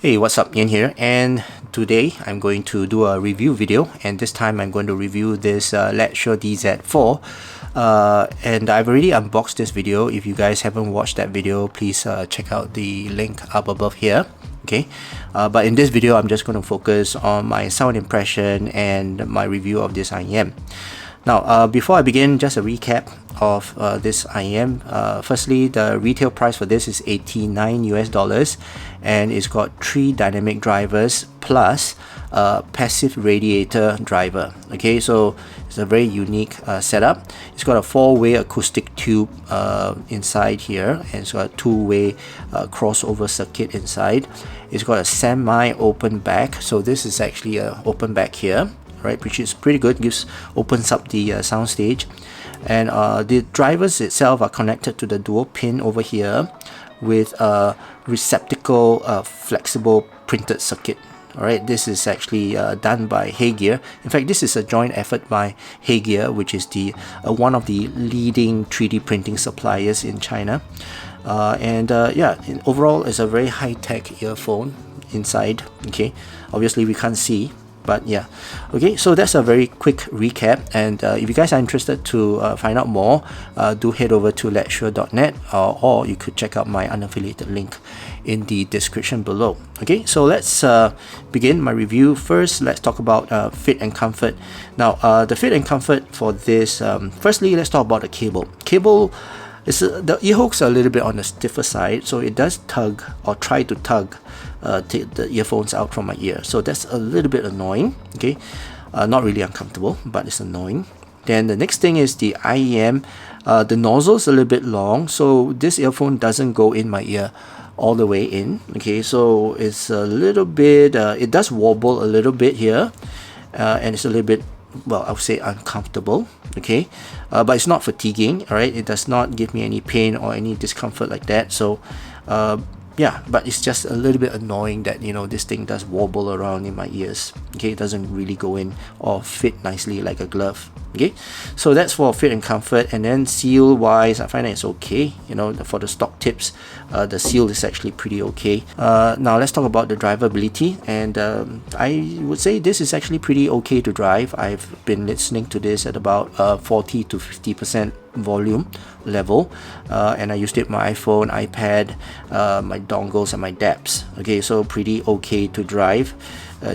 Hey, what's up? Ian here, and today I'm going to do a review video, and this time I'm going to review this Letshuoer DZ4. And I've already unboxed this video. If you guys haven't watched that video, please check out the link up above here. Okay, but in this video I'm just going to focus on my sound impression and my review of this IEM. Now, before I begin, just a recap of this IEM. Firstly, the retail price for this is $89 US, and it's got 3 dynamic drivers plus a passive radiator driver. Okay, so it's a very unique setup. It's got a 4-way acoustic tube inside here, and it's got a 2-way crossover circuit inside. It's got a semi-open back, so this is actually an open back here, right, which is pretty good. Opens up the soundstage, and the drivers itself are connected to the dual pin over here with a receptacle flexible printed circuit. Alright, this is actually done by Gear. In fact, this is a joint effort by Gear, which is the one of the leading 3D printing suppliers in China. Yeah, overall it's a very high-tech earphone inside. Okay, obviously we can't see, but yeah. Okay, so that's a very quick recap, and if you guys are interested to find out more, do head over to letshuoer.net, or you could check out my unaffiliated link in the description below. Okay, so let's begin my review. First, let's talk about fit and comfort. Now, the fit and comfort for this, firstly, let's talk about the cable. The ear hooks are a little bit on the stiffer side, so it does tug or try to tug the earphones out from my ear. So that's a little bit annoying. Okay, not really uncomfortable, but it's annoying. Then the next thing is the IEM. The nozzle is a little bit long, so this earphone doesn't go in my ear all the way in. Okay, so it's a little bit, it does wobble a little bit here, and it's a little bit, well, I would say uncomfortable. Okay, but it's not fatiguing. All right, it does not give me any pain or any discomfort like that. So yeah, but it's just a little bit annoying that, you know, this thing does wobble around in my ears. Okay, it doesn't really go in or fit nicely like a glove. Okay, so that's for fit and comfort. And then seal wise, I find that it's okay. You know, for the stock tips, the seal is actually pretty okay. Now let's talk about the drivability, and I would say this is actually pretty okay to drive. I've been listening to this at about 40 to 50% volume level, and I used it on my iPhone, iPad, my dongles, and my DAPs. Okay, so pretty okay to drive,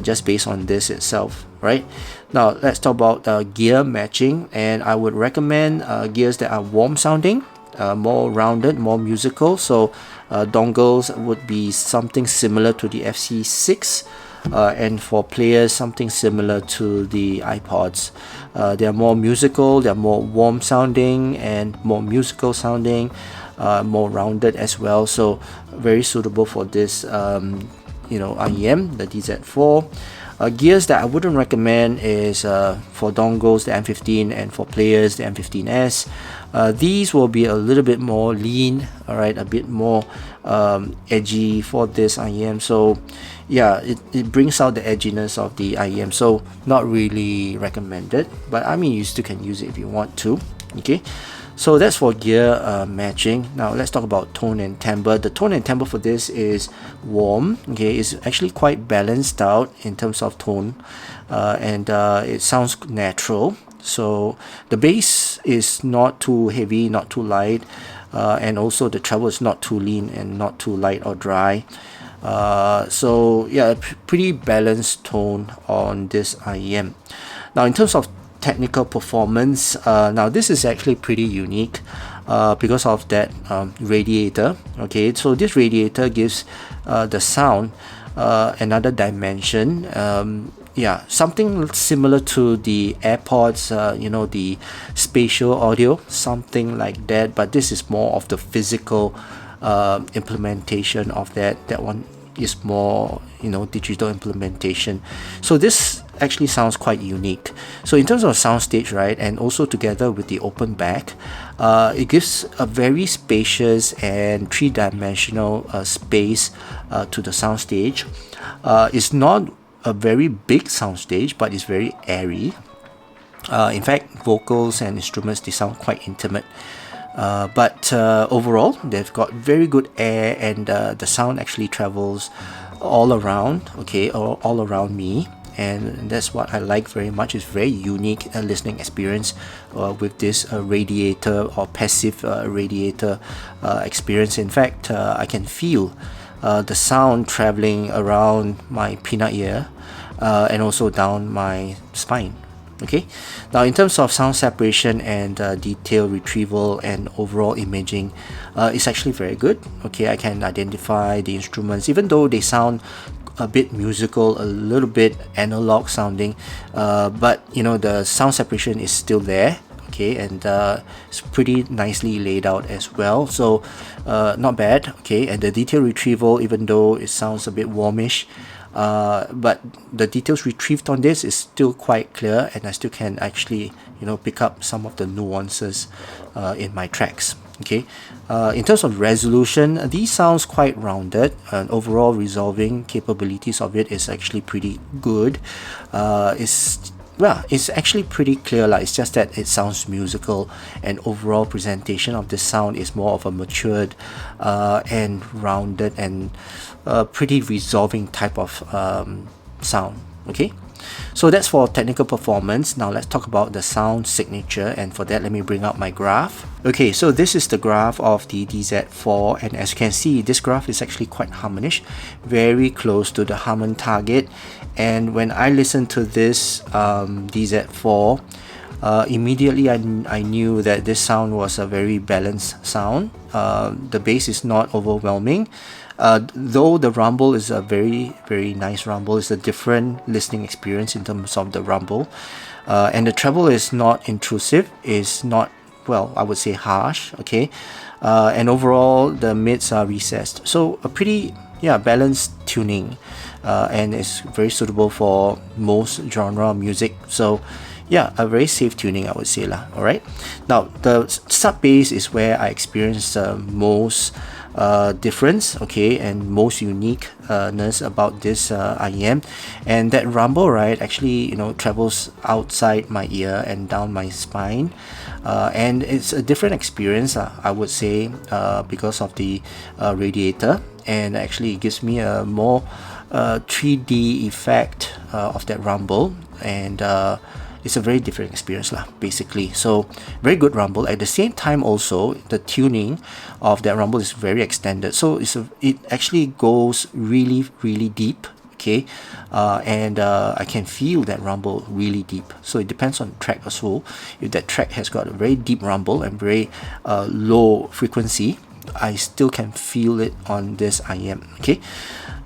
just based on this itself. Right, now let's talk about gear matching, and I would recommend gears that are warm sounding, more rounded, more musical. So dongles would be something similar to the FC6, and for players something similar to the iPods. They are more musical, they are more warm sounding and more musical sounding, more rounded as well, so very suitable for this IEM, the DZ4. Gears that I wouldn't recommend is for dongles, the M15, and for players, the M15S. These will be a little bit more lean, alright, a bit more edgy for this IEM. So yeah, it brings out the edginess of the IEM, so not really recommended, but I mean, you still can use it if you want to. Okay, so that's for gear matching. Now let's talk about tone and timbre. The tone and timbre for this is warm. Okay, it's actually quite balanced out in terms of tone, and it sounds natural. So the bass is not too heavy, not too light, and also the treble is not too lean and not too light or dry. So yeah, pretty balanced tone on this IEM. Now in terms of technical performance, now this is actually pretty unique because of that radiator. Okay, so this radiator gives the sound another dimension. Yeah, something similar to the AirPods, you know, the spatial audio, something like that, but this is more of the physical implementation of that. That one is more, you know, digital implementation. So this actually sounds quite unique. So in terms of soundstage, right, and also together with the open back, it gives a very spacious and three-dimensional space to the soundstage. It's not a very big soundstage, but it's very airy. In fact, vocals and instruments, they sound quite intimate. But overall, they've got very good air, and the sound actually travels all around, okay, or all around me. And that's what I like very much. It's very unique listening experience with this radiator or passive radiator experience. In fact, I can feel the sound traveling around my peanut ear and also down my spine. Okay, now in terms of sound separation and detail retrieval and overall imaging, it's actually very good. Okay, I can identify the instruments even though they sound a bit musical, a little bit analog sounding, but you know, the sound separation is still there. Okay, and it's pretty nicely laid out as well, so not bad. Okay, and the detail retrieval, even though it sounds a bit warmish, but the details retrieved on this is still quite clear, and I still can actually, you know, pick up some of the nuances in my tracks. Okay, in terms of resolution, these sounds quite rounded, and overall resolving capabilities of it is actually pretty good. It's actually pretty clear, like, it's just that it sounds musical, and overall presentation of the sound is more of a matured and rounded and pretty resolving type of sound. Okay, so that's for technical performance. Now let's talk about the sound signature, and for that let me bring up my graph. Okay, so this is the graph of the DZ4, and as you can see, this graph is actually quite harmonish, very close to the Harman target. And when I listened to this DZ4, immediately I knew that this sound was a very balanced sound. The bass is not overwhelming, though the rumble is a very nice rumble. It's a different listening experience in terms of the rumble, and the treble is not intrusive, is not, well, I would say harsh. Okay, and overall the mids are recessed, so a pretty balanced tuning, and it's very suitable for most genre music. So yeah, a very safe tuning, I would say lah. Alright, now the sub bass is where I experienced most difference, okay, and most uniqueness about this IEM. And that rumble, right, actually, you know, travels outside my ear and down my spine, and it's a different experience, I would say, because of the radiator, and actually it gives me a more 3D effect of that rumble, and it's a very different experience lah, basically. So very good rumble. At the same time also, the tuning of that rumble is very extended, so it actually goes really deep. Okay, and I can feel that rumble really deep. So it depends on the track as well. If that track has got a very deep rumble and very low frequency, I still can feel it on this IEM. Okay,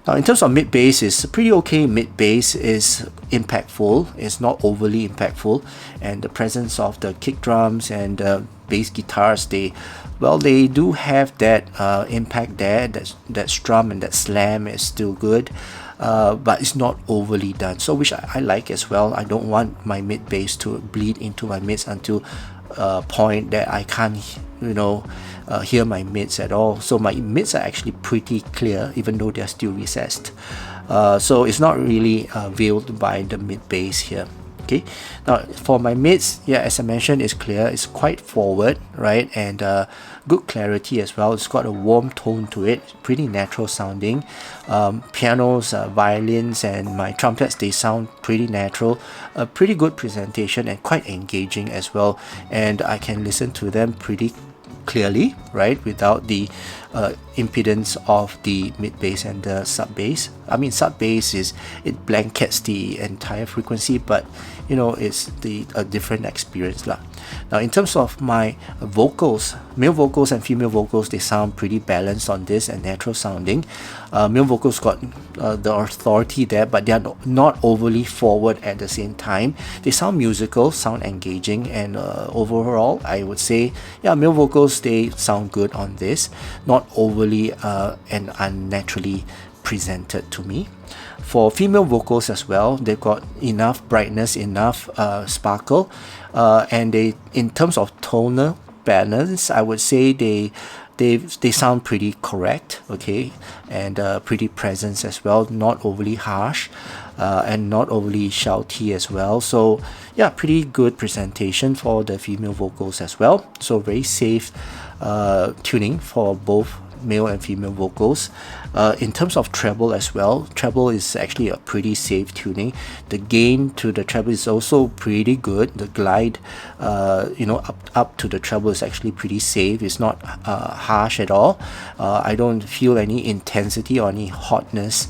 now in terms of mid bass, is pretty okay. Mid bass is impactful, it's not overly impactful, and the presence of the kick drums and bass guitars, they do have that impact there. That strum and that slam is still good, but it's not overly done, so which I like as well. I don't want my mid bass to bleed into my mids until point that I can't, you know, hear my mids at all. So my mids are actually pretty clear, even though they're still recessed. So it's not really veiled by the mid bass here. Okay, now for my mids, yeah, as I mentioned, it's clear, it's quite forward, right, and good clarity as well. It's got a warm tone to it, pretty natural sounding. Pianos, violins, and my trumpets, they sound pretty natural. A pretty good presentation and quite engaging as well, and I can listen to them pretty clearly, right, without the impedance of the mid bass and the sub bass. I mean, sub bass it blankets the entire frequency, but you know, it's a different experience lah. Now in terms of my vocals, male vocals and female vocals, they sound pretty balanced on this and natural sounding. Male vocals got the authority there, but they are not overly forward at the same time. They sound musical, sound engaging, and overall I would say, yeah, male vocals, they sound good on this, not overly and unnaturally presented to me. For female vocals as well, they've got enough brightness, enough sparkle, and they, in terms of tonal balance, I would say they sound pretty correct, okay, and pretty present as well, not overly harsh, and not overly shouty as well. So yeah, pretty good presentation for the female vocals as well. So very safe tuning for both male and female vocals. In terms of treble as well, treble is actually a pretty safe tuning. The gain to the treble is also pretty good. The glide, up to the treble is actually pretty safe. It's not harsh at all. I don't feel any intensity or any hotness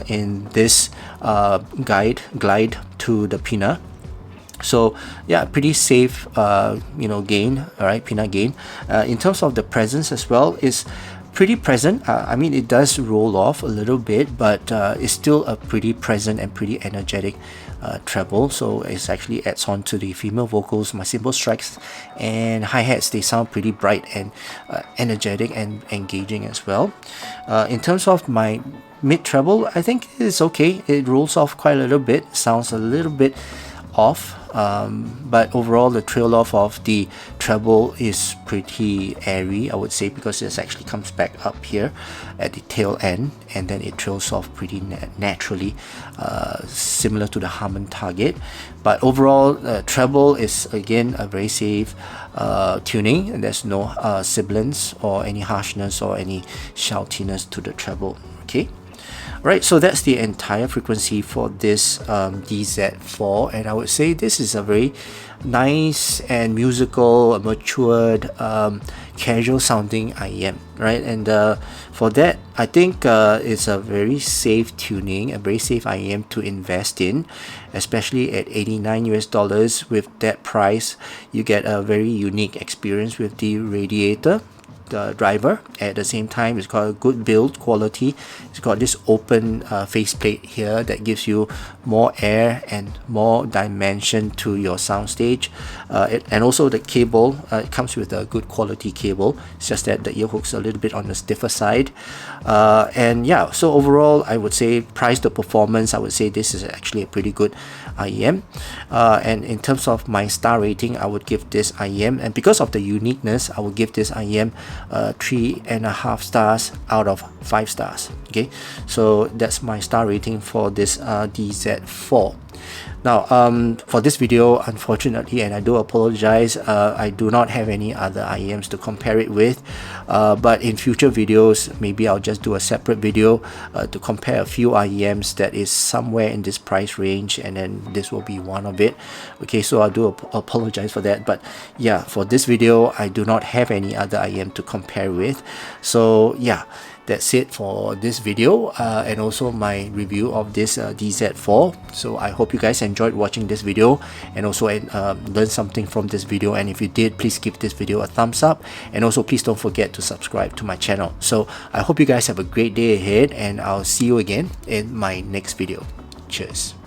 in this glide to the pinna. So yeah, pretty safe gain, all right, pinna gain. In terms of the presence as well, is pretty present. I mean, it does roll off a little bit, but it's still a pretty present and pretty energetic treble. So it actually adds on to the female vocals. My cymbal strikes and hi-hats, they sound pretty bright and energetic and engaging as well. In terms of my mid treble, I think it's okay. It rolls off quite a little bit, sounds a little bit off, but overall the trail off of the treble is pretty airy, I would say, because it actually comes back up here at the tail end and then it trails off pretty naturally, similar to the Harman target. But overall, treble is again a very safe tuning, and there's no sibilance or any harshness or any shoutiness to the treble. Okay. Right, so that's the entire frequency for this DZ4, and I would say this is a very nice and musical, matured, casual sounding IEM, right? And for that, I think it's a very safe tuning, a very safe IEM to invest in, especially at $89 With that price, you get a very unique experience with the radiator, the driver. At the same time, it's got a good build quality. It's got this open faceplate here that gives you more air and more dimension to your soundstage, and also the cable, it comes with a good quality cable. It's just that the ear hook's a little bit on the stiffer side, and yeah, so overall I would say price to performance, I would say this is actually a pretty good IEM, and in terms of my star rating, I would give this IEM, and because of the uniqueness, I would give this IEM 3.5 stars out of 5 stars. Okay, so that's my star rating for this DZ4. Now for this video, unfortunately, and I do apologize, I do not have any other IEMs to compare it with, but in future videos maybe I'll just do a separate video to compare a few IEMs that is somewhere in this price range, and then this will be one of it. Okay, so I do apologize for that, but yeah, for this video I do not have any other IEM to compare with. So yeah, that's it for this video, and also my review of this DZ4. So I hope you guys enjoyed watching this video and also learned something from this video, and if you did, please give this video a thumbs up, and also please don't forget to subscribe to my channel. So I hope you guys have a great day ahead, and I'll see you again in my next video. Cheers.